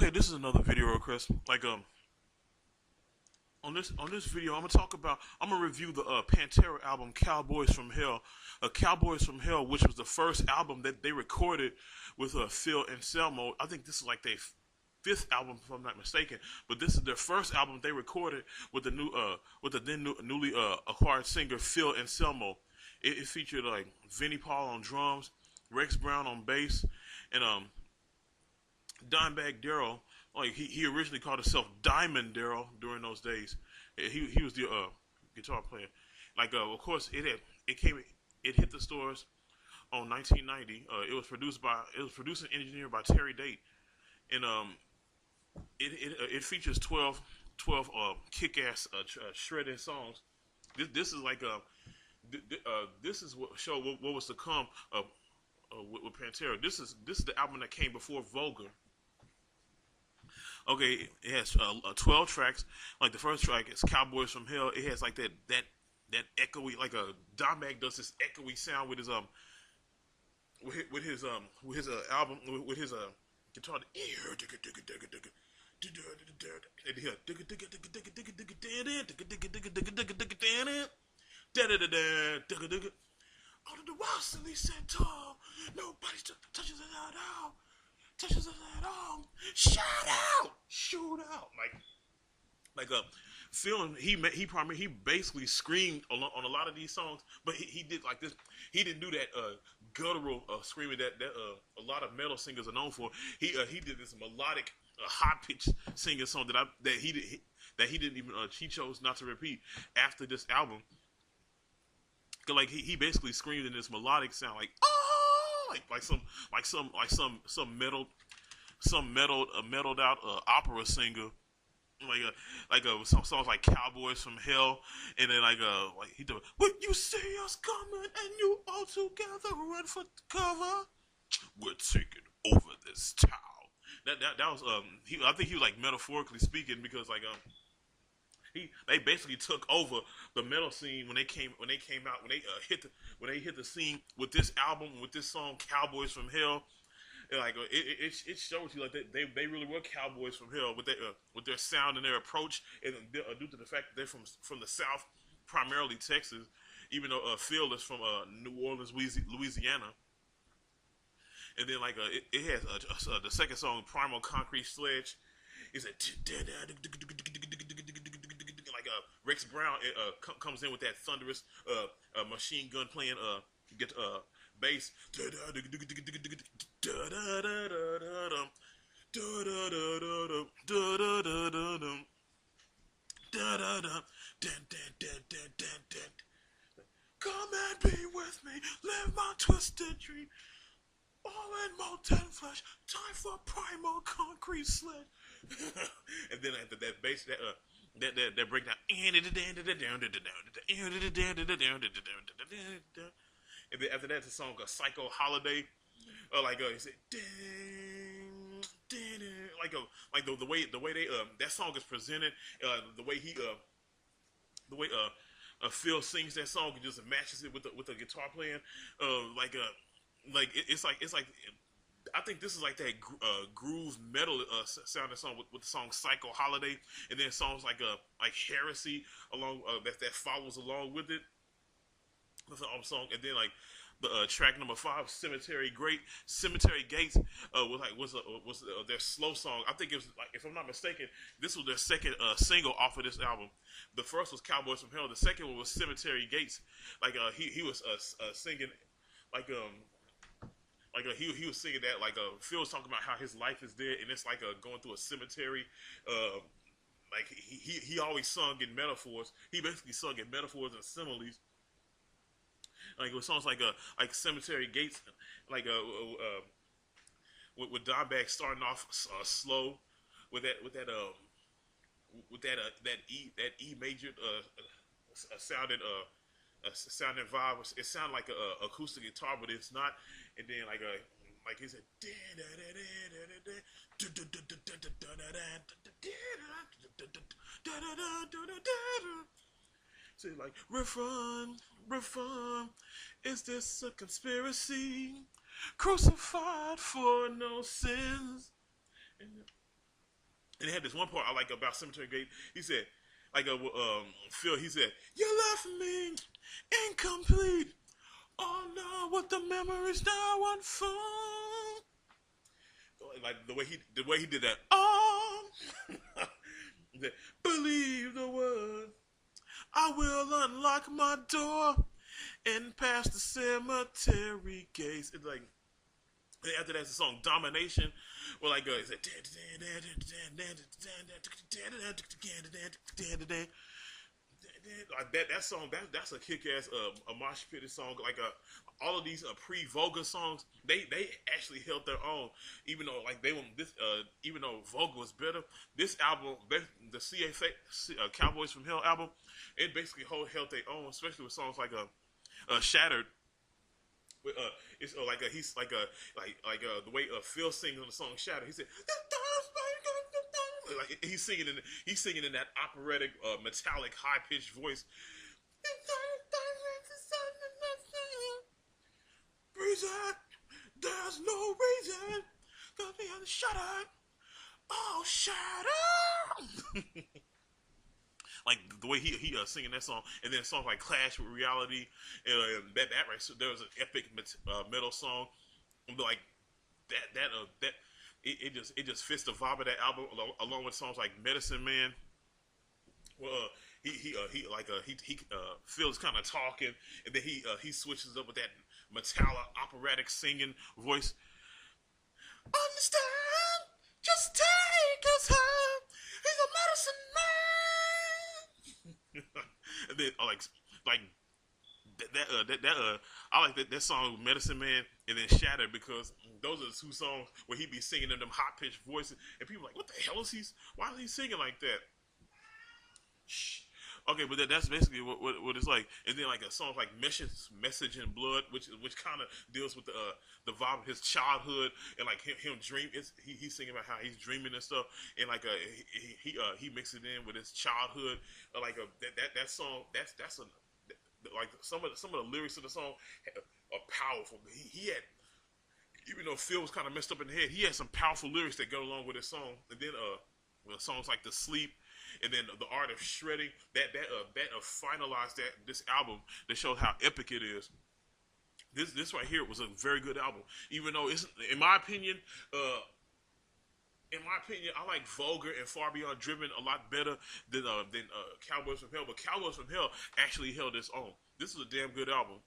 Okay, this is another video request. On this video, I'm gonna review the Pantera album "Cowboys from Hell." "Cowboys from Hell," which was the first album that they recorded with Phil Anselmo. I think this is like their fifth album, if I'm not mistaken. But this is their first album they recorded with the newly acquired singer Phil Anselmo. It featured like Vinnie Paul on drums, Rex Brown on bass, and Dimebag Darrell, like he originally called himself Diamond Darrell during those days. He was the guitar player. Of course it hit the stores on 1990. It was produced and engineered by Terry Date, and it features 12 kick-ass shredding songs. This is this is what was to come with Pantera. This is the album that came before Vulgar. Okay, it has 12 tracks. Like the first track is "Cowboys from Hell." It has like that echoey, like a Dimebag does this echoey sound with his album with his guitar. All of the walls still stand tall. Nobody touches it at all. Touches it at all. Shout out, shoot out. Phil, he basically screamed on a lot of these songs, but he did like this. He didn't do that guttural screaming that a lot of metal singers are known for. He did this melodic, high pitched singing song that he didn't even he chose not to repeat after this album. Like he basically screamed in this melodic sound, like oh, some metaled out opera singer, some songs like "Cowboys from Hell," and then like he did, "When you see us coming and you all together run for cover, we're taking over this town." That was I think he was like metaphorically speaking because they basically took over the metal scene when they came out when they hit the scene with this album, with this song "Cowboys from Hell." And it shows you like they really were cowboys from hell with their sound and their approach, and due to the fact that they're from the South, primarily Texas, even though Phil is from New Orleans, Louisiana. And then it has the second song, "Primal Concrete Sledge." Is a Rex Brown comes in with that thunderous machine gun playing get bass. Come and be with me, live my twisted dream. All in molten flesh, time for primal concrete sled. And then after that bass, that breakdown, and then after that, the song "Psycho Holiday," he said, ding, ding, the way they that song is presented, the way Phil sings that song and just matches it with the guitar playing, it's like I think this is like that groove metal sounding song with the song "Psycho Holiday," and then songs like "Heresy" along that follows along with it. That's an song, and then the track number 5, Cemetery Gates," was their slow song. I think it was, like, if I'm not mistaken, this was their second single off of this album. The first was "Cowboys from Hell." The second one was "Cemetery Gates." He was singing he was singing that Phil was talking about how his life is there and it's going through a cemetery. He always sung in metaphors. He basically sung in metaphors and similes. With songs like "Cemetery Gates," with Dimebag starting off slow with that E major sounded sounding vibe. It sounded like a acoustic guitar, but it's not. And then he said, say reform, is this a conspiracy? Crucified for no sins. And And it had this one part I like about Cemetery Gate. He said, like Phil, he said, "You left me incomplete. Oh no, what the memories now unfold." Like the way he did that. Oh, believe the word. I will unlock my door and pass the cemetery gates. It's like after that's the song "Domination," where like it's like that song that's a kick ass a mosh pit song like all of these pre-Voga songs they actually held their own even though like they were this even though Voga was better this album the CFA Cowboys from Hell album it basically held their own especially with songs like Shattered it's like he's the way Phil sings on the song Shattered he said like he's singing in that operatic metallic high pitched voice. Reason, there's no reason, cause we are shattered, oh shattered. Like the way he singing that song, and then songs like Clash with Reality, and that right. So there was an epic metal song, like that it just fits the vibe of that album along with songs like Medicine Man. Well, he feels kind of talking, and then he switches up with that metallic operatic singing voice. Understand? Just take us home. He's a medicine man. And then like I like that song Medicine Man and then Shattered because those are the two songs where he be singing in them high pitched voices and people are like what the hell is why is he singing like that? Shh. Okay, but that's basically what it's like. And then like a song like Message in Blood, which kind of deals with the vibe of his childhood and like him dream. He's singing about how he's dreaming and stuff, and like he mixes it in with his childhood. That song that's a like some of the lyrics of the song are powerful. He had even though Phil was kind of messed up in the head, he had some powerful lyrics that go along with his song. And then songs like The Sleep and then The Art of Shredding that finalized this album that shows how epic it is. This right here was a very good album, even though it's in my opinion. I like Vulgar and Far Beyond Driven a lot better than Cowboys from Hell. But Cowboys from Hell actually held its own. This is a damn good album.